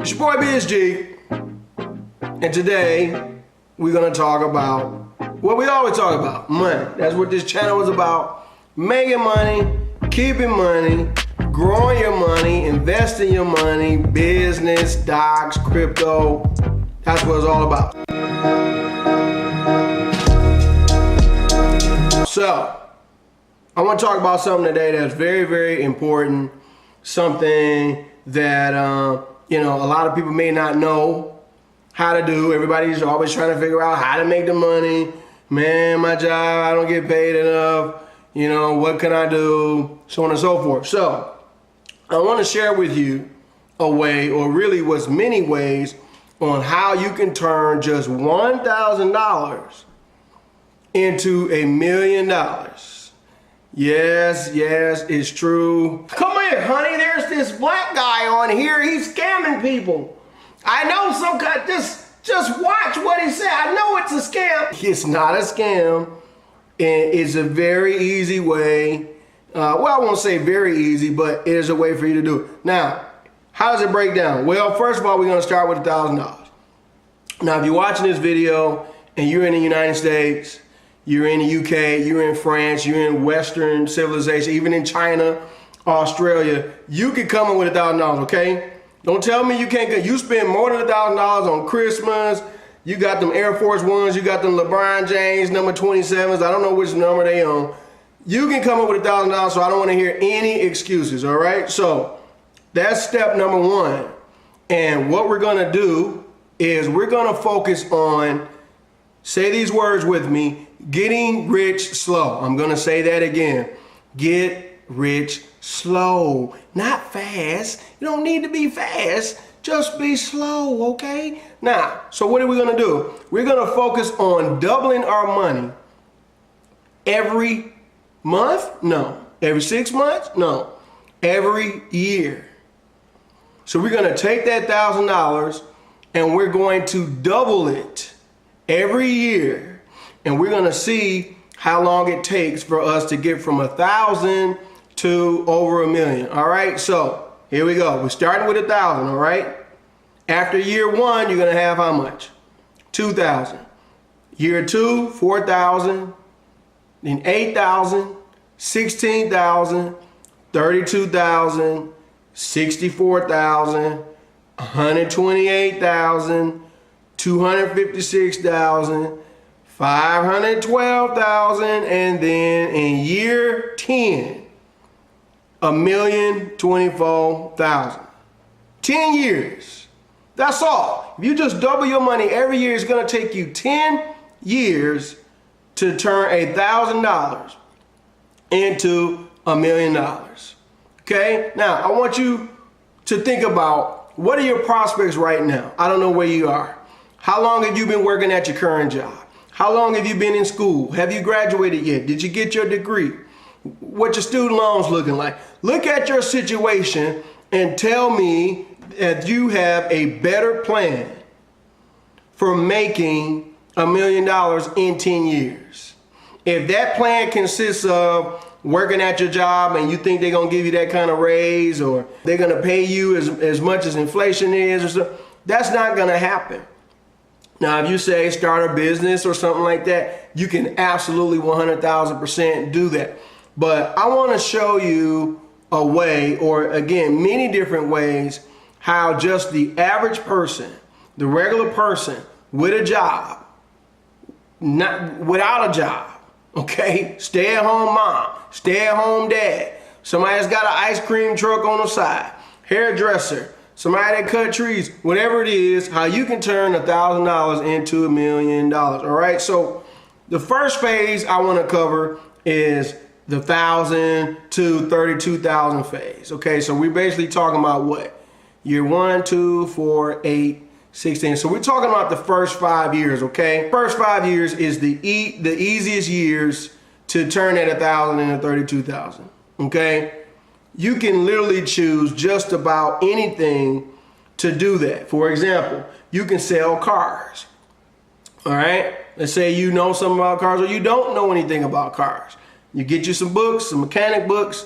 It's your boy BSG, and today we're gonna talk about what we always talk about: money. That's what this channel is about: making money, keeping money, growing your money, investing your money, business, stocks, crypto. That's what it's all about. So, I want to talk about something today that's very, very important. Something that a lot of people may not know how to do. Everybody's always trying to figure out how to make the money. Man, my job, I don't get paid enough. What can I do? So on and so forth. So I want to share with you a way, or really was many ways, on how you can turn just $1,000 into $1 million. Yes, it's true. Come here, honey. There's this black guy on here. He's scamming people. I know some guy. Just watch what he said. I know it's a scam. It's not a scam. And it's a very easy way. Well, I won't say very easy, but it is a way for you to do it. Now, how does it break down? Well, first of all, we're going to start with $1,000. Now, if you're watching this video and you're in the United States, you're in the UK, you're in France, you're in Western civilization, even in China, Australia, you can come in with $1,000, okay? Don't tell me you can't get. You spend more than $1,000 on Christmas. You got them Air Force Ones, you got them LeBron James number 27s. I don't know which number they own. You can come up with $1,000, so I don't want to hear any excuses, all right? So that's step number one. And what we're gonna do is we're gonna focus on, say these words with me, getting rich slow. I'm gonna say that again. Get rich slow, not fast. You don't need to be fast, just be slow, okay? Now, so what are we gonna do? We're gonna focus on doubling our money every month? No. Every 6 months? No. Every year. So we're gonna take that $1,000 and we're going to double it every year. And we're gonna see how long it takes for us to get from 1,000 to over 1 million. All right, so here we go. We're starting with 1,000, all right? After year one, you're gonna have how much? 2,000. Year two, 4,000, then 8,000, 16,000, 32,000, 64,000, 128,000, 256,000, 512,000, and then in year 10, 1,024,000. 10 years. That's all. If you just double your money every year, it's gonna take you 10 years to turn $1,000 into $1 million. Okay? Now, I want you to think about, what are your prospects right now? I don't know where you are. How long have you been working at your current job? How long have you been in school? Have you graduated yet? Did you get your degree? What your student loans looking like? Look at your situation and tell me that you have a better plan for making $1 million in 10 years. If that plan consists of working at your job and you think they're gonna give you that kind of raise, or they're gonna pay you as much as inflation is, or so, that's not gonna happen. Now, if you say start a business or something like that, you can absolutely 100,000% do that. But I want to show you a way, or again, many different ways, how just the average person, the regular person with a job, not without a job, okay? Stay-at-home mom, stay-at-home dad, somebody that's got an ice cream truck on the side, hairdresser, somebody that cut trees, whatever it is, how you can turn $1,000 into $1 million, all right? So the first phase I want to cover is the 1,000 to 32,000 phase, okay? So we're basically talking about what? Year 1, 2, 4, 8, 16. So we're talking about the first 5 years, okay? First 5 years is the easiest years to turn that 1,000 into 32,000, okay? You can literally choose just about anything to do that. For example, you can sell cars, all right? Let's say you know something about cars, or you don't know anything about cars. You get you some books, some mechanic books,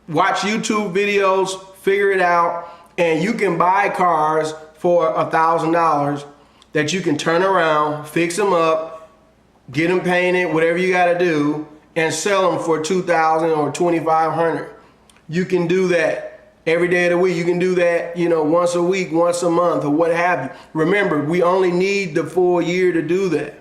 watch YouTube videos, figure it out, and you can buy cars for $1,000 that you can turn around, fix them up, get them painted, whatever you got to do, and sell them for $2,000 or $2,500. You can do that every day of the week. You can do that, once a week, once a month, or what have you. Remember, we only need the full year to do that.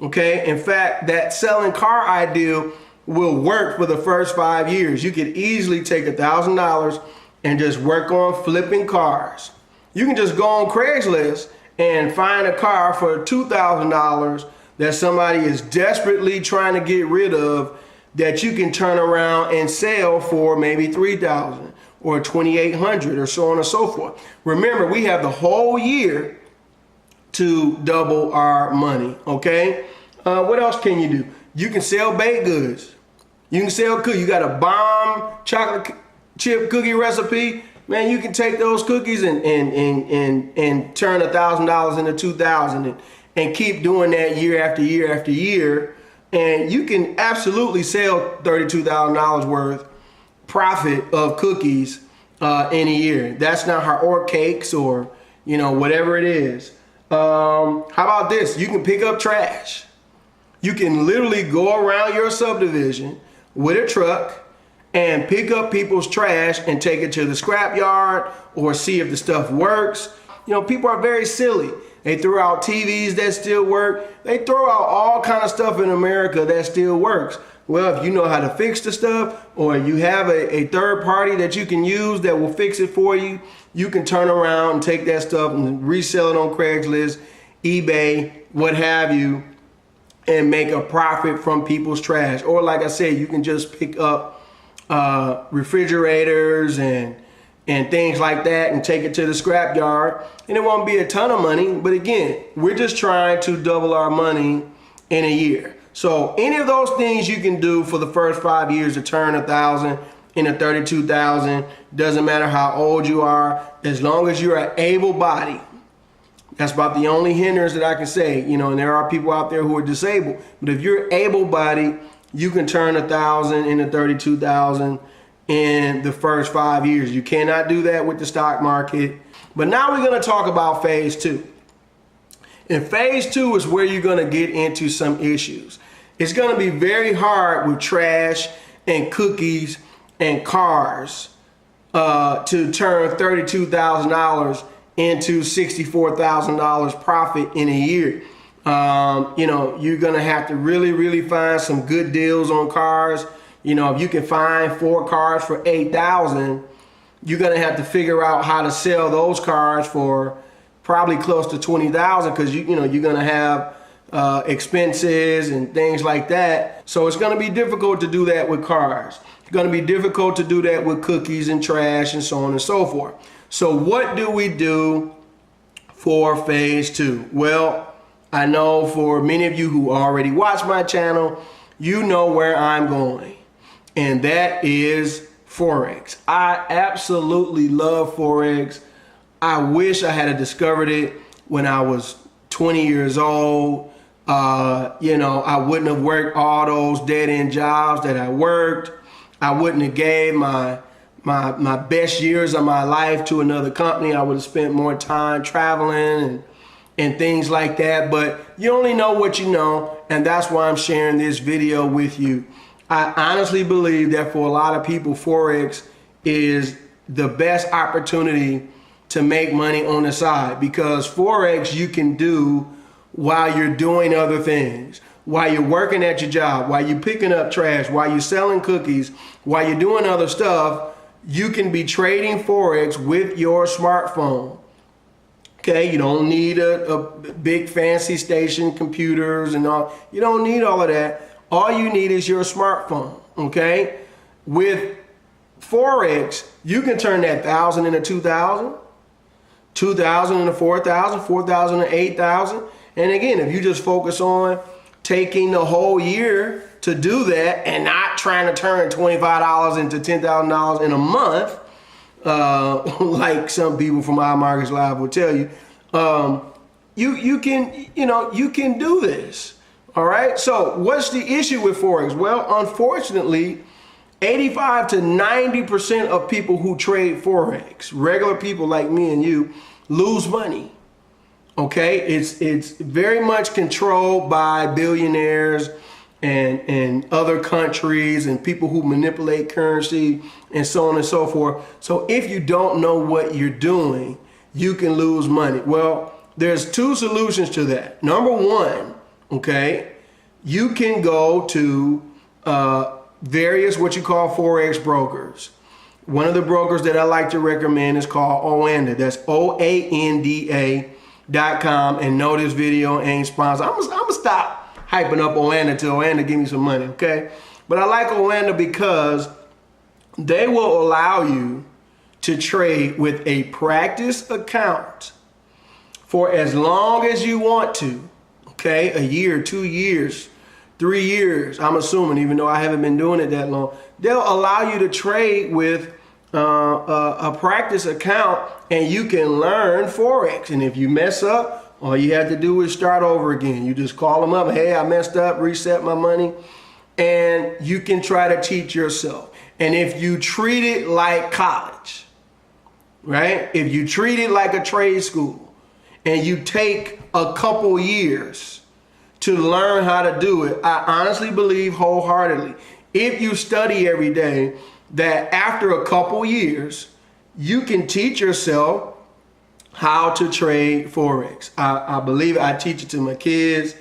Okay. In fact, that selling car idea will work for the first 5 years. You could easily take $1,000 and just work on flipping cars. You can just go on Craigslist and find a car for $2,000 that somebody is desperately trying to get rid of, that you can turn around and sell for maybe $3,000 or $2,800 or so on and so forth. Remember, we have the whole year to double our money. Okay. What else can you do? You can sell baked goods. You can sell cookies. You got a bomb chocolate chip cookie recipe. Man, you can take those cookies and turn $1,000 into $2,000 and keep doing that year after year after year. And you can absolutely sell $32,000 worth profit of cookies in a year. That's not hard, or cakes, or whatever it is. How about this? You can pick up trash. You can literally go around your subdivision with a truck and pick up people's trash and take it to the scrap yard or see if the stuff works. People are very silly. They throw out TVs that still work. They throw out all kind of stuff in America that still works. Well, if you know how to fix the stuff, or you have a third party that you can use that will fix it for you, you can turn around and take that stuff and resell it on Craigslist, eBay, what have you, and make a profit from people's trash. Or like I said, you can just pick up refrigerators and things like that and take it to the scrap yard, and it won't be a ton of money. But again, we're just trying to double our money in a year. So any of those things you can do for the first 5 years to turn $1,000 into $32,000. Doesn't matter how old you are, as long as you're an able-bodied. That's about the only hindrance that I can say. And there are people out there who are disabled, but if you're able-bodied, you can turn $1,000 into $32,000 in the first 5 years. You cannot do that with the stock market. But now we're going to talk about phase 2. And phase 2 is where you're going to get into some issues. It's going to be very hard with trash and cookies and cars to turn $32,000 into $64,000 profit in a year. You're going to have to really, really find some good deals on cars. If you can find 4 cars for $8,000, you're going to have to figure out how to sell those cars for probably close to $20,000, because you're going to have expenses and things like that. So it's going to be difficult to do that with cars. It's going to be difficult to do that with cookies and trash and so on and so forth. So what do we do for phase 2? Well, I know for many of you who already watch my channel, you know where I'm going, and that is Forex. I absolutely love Forex. I wish I had discovered it when I was 20 years old. I wouldn't have worked all those dead-end jobs that I worked. I wouldn't have gave my best years of my life to another company. I would have spent more time traveling and things like that. But you only know what you know, and that's why I'm sharing this video with you. I honestly believe that for a lot of people, Forex is the best opportunity to make money on the side, because Forex you can do while you're doing other things, while you're working at your job, while you're picking up trash, while you're selling cookies, while you're doing other stuff. You can be trading Forex with your smartphone. Okay, you don't need a big fancy station, computers and all. You don't need all of that. All you need is your smartphone. Okay, with Forex, you can turn that 1,000 into 2,000, 2,000 into 4,000, 4,000 into 8,000. And again, if you just focus on taking the whole year to do that and not trying to turn $25 into $10,000 in a month, like some people from iMarkets Live will tell you, you can do this. All right. So what's the issue with Forex? Well, unfortunately, 85 to 90% of people who trade Forex, regular people like me and you, lose money. Okay, it's very much controlled by billionaires and other countries and people who manipulate currency and so on and so forth. So if you don't know what you're doing, you can lose money. Well, there's two solutions to that. Number one, okay, you can go to various what you call Forex brokers. One of the brokers that I like to recommend is called Oanda. That's OANDA.com. And no, this video ain't sponsored. I'm gonna stop hyping up Oanda till Oanda give me some money, okay? But I like Oanda because they will allow you to trade with a practice account for as long as you want to, okay? A year, 2 years, 3 years, I'm assuming, even though I haven't been doing it that long. They'll allow you to trade with a practice account, and you can learn Forex. And if you mess up, all you have to do is start over again. You just call them up, hey, I messed up, reset my money, and you can try to teach yourself. And if you treat it like college, right? If you treat it like a trade school and you take a couple years to learn how to do it, I honestly believe wholeheartedly, if you study every day, that after a couple years, you can teach yourself how to trade Forex. I believe I teach it to my kids,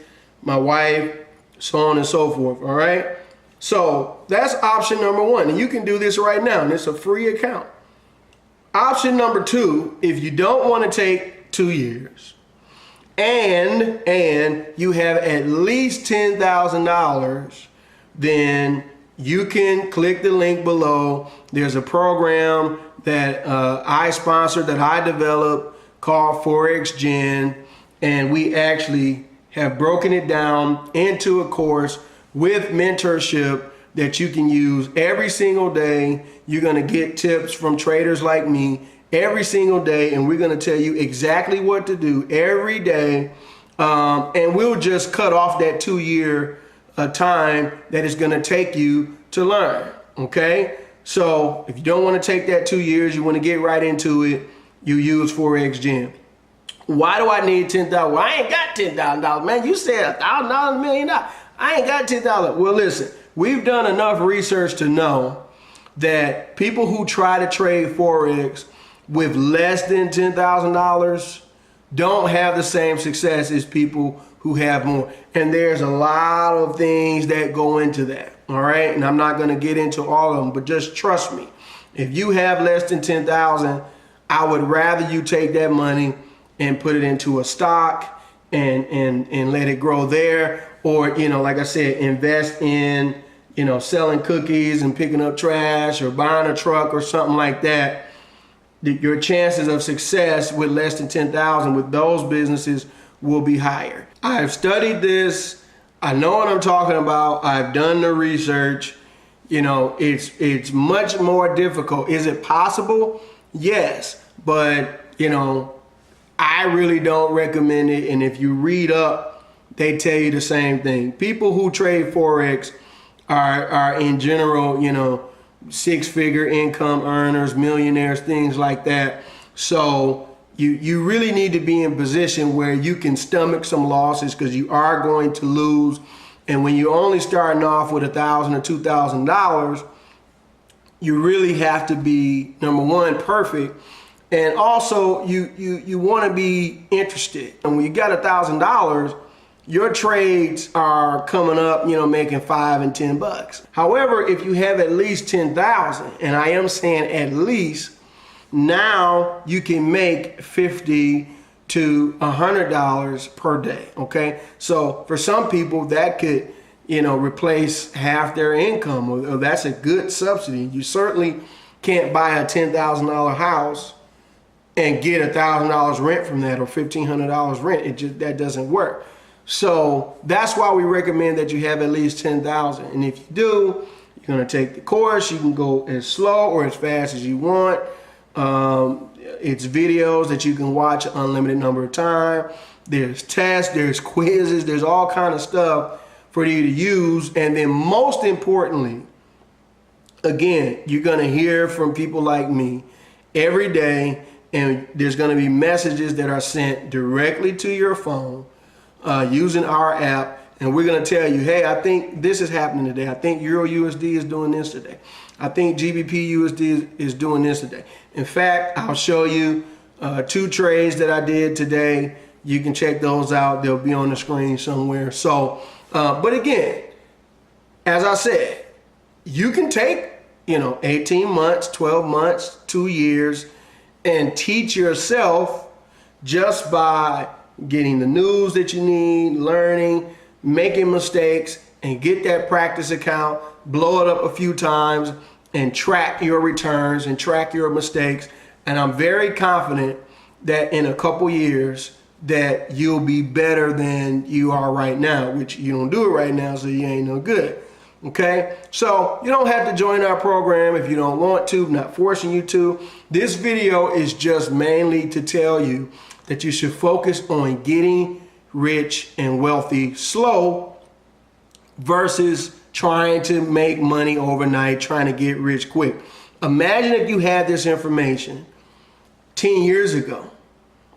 my wife, so on and so forth, all right? So that's option number one, and you can do this right now, and it's a free account. Option number two, if you don't want to take 2 years, and you have at least $10,000, then you can click the link below. There's a program that I sponsored, that I developed, called Forex Gen, and we actually have broken it down into a course with mentorship that you can use every single day. You're gonna get tips from traders like me every single day, and we're gonna tell you exactly what to do every day, and we'll just cut off that 2 year time that it's gonna take you to learn, okay? So if you don't wanna take that 2 years, you wanna get right into it, you use Forex Gen. Why do I need $10,000? Well, I ain't got $10,000, man. You said $1,000, $1 million. I ain't got $10,000. Well, listen, we've done enough research to know that people who try to trade Forex with less than $10,000 don't have the same success as people who have more. And there's a lot of things that go into that, all right? And I'm not gonna get into all of them, but just trust me. If you have less than 10,000, I would rather you take that money and put it into a stock and let it grow there. Or, you know, like I said, invest in, you know, selling cookies and picking up trash or buying a truck or something like that. Your chances of success with less than 10,000 with those businesses will be higher. I've studied this. I know what I'm talking about. I've done the research. You know, it's much more difficult. Is it possible? Yes, but you know, I really don't recommend it. And if you read up, they tell you the same thing. People who trade Forex are in general, you know, 6-figure income earners, millionaires, things like that. So you really need to be in position where you can stomach some losses, because you are going to lose. And when you're only starting off with $1,000 or $2,000, you really have to be, number one, perfect. And also you want to be interested. And when you got $1,000, your trades are coming up, you know, making $5 and $10. However, if you have at least 10,000, and I am saying at least, now you can make $50 to $100 per day, okay? So for some people that could, you know, replace half their income, or that's a good subsidy. You certainly can't buy a $10,000 house and get $1,000 rent from that, or $1,500 rent. That doesn't work. So that's why we recommend that you have at least 10,000. And if you do, you're gonna take the course. You can go as slow or as fast as you want. It's videos that you can watch an unlimited number of times. There's tests, there's quizzes, there's all kind of stuff for you to use. And then most importantly, Again, you're going to hear from people like me every day, and there's going to be messages that are sent directly to your phone using our app, and we're going to tell you, hey, I think this is happening today. I think Euro USD is doing this today. I think GBP USD is doing this today. In fact, I'll show you 2 trades that I did today. You can check those out. They'll be on the screen somewhere. So, but again, as I said, you can take, 18 months, 12 months, 2 years, and teach yourself just by getting the news that you need, learning, making mistakes, and get that practice account, blow it up a few times, and track your returns and track your mistakes. And I'm very confident that in a couple years that you'll be better than you are right now, which you don't do it right now, so you ain't no good. Okay, so you don't have to join our program if you don't want to. I'm not forcing you to. This video is just mainly to tell you that you should focus on getting rich and wealthy slow versus trying to make money overnight, trying to get rich quick. Imagine if you had this information 10 years ago,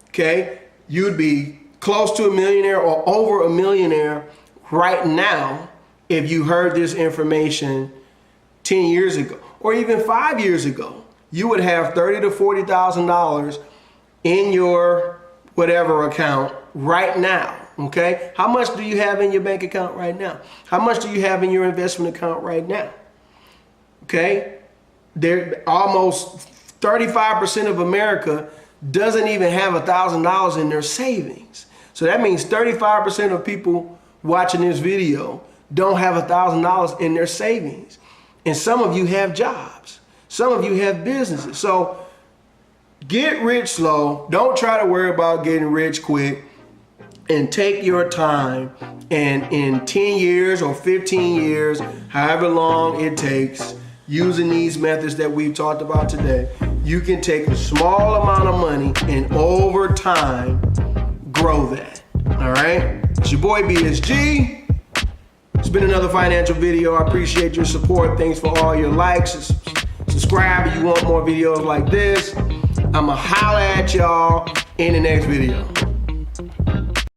okay? You'd be close to a millionaire or over a millionaire right now if you heard this information 10 years ago or even 5 years ago. You would have $30,000 to $40,000 in your whatever account right now, okay? How much do you have in your bank account right now? How much do you have in your investment account right now? Okay? There, almost 35% of America doesn't even have $1,000 in their savings. So that means 35% of people watching this video don't have $1,000 in their savings. And some of you have jobs. Some of you have businesses. So get rich slow. Don't try to worry about getting rich quick, and take your time. And in 10 years or 15 years, however long it takes, using these methods that we've talked about today, you can take a small amount of money and over time grow that. All right? It's your boy BSG. It's been another financial video. I appreciate your support. Thanks for all your likes. Subscribe if you want more videos like this. I'ma holla at y'all in the next video.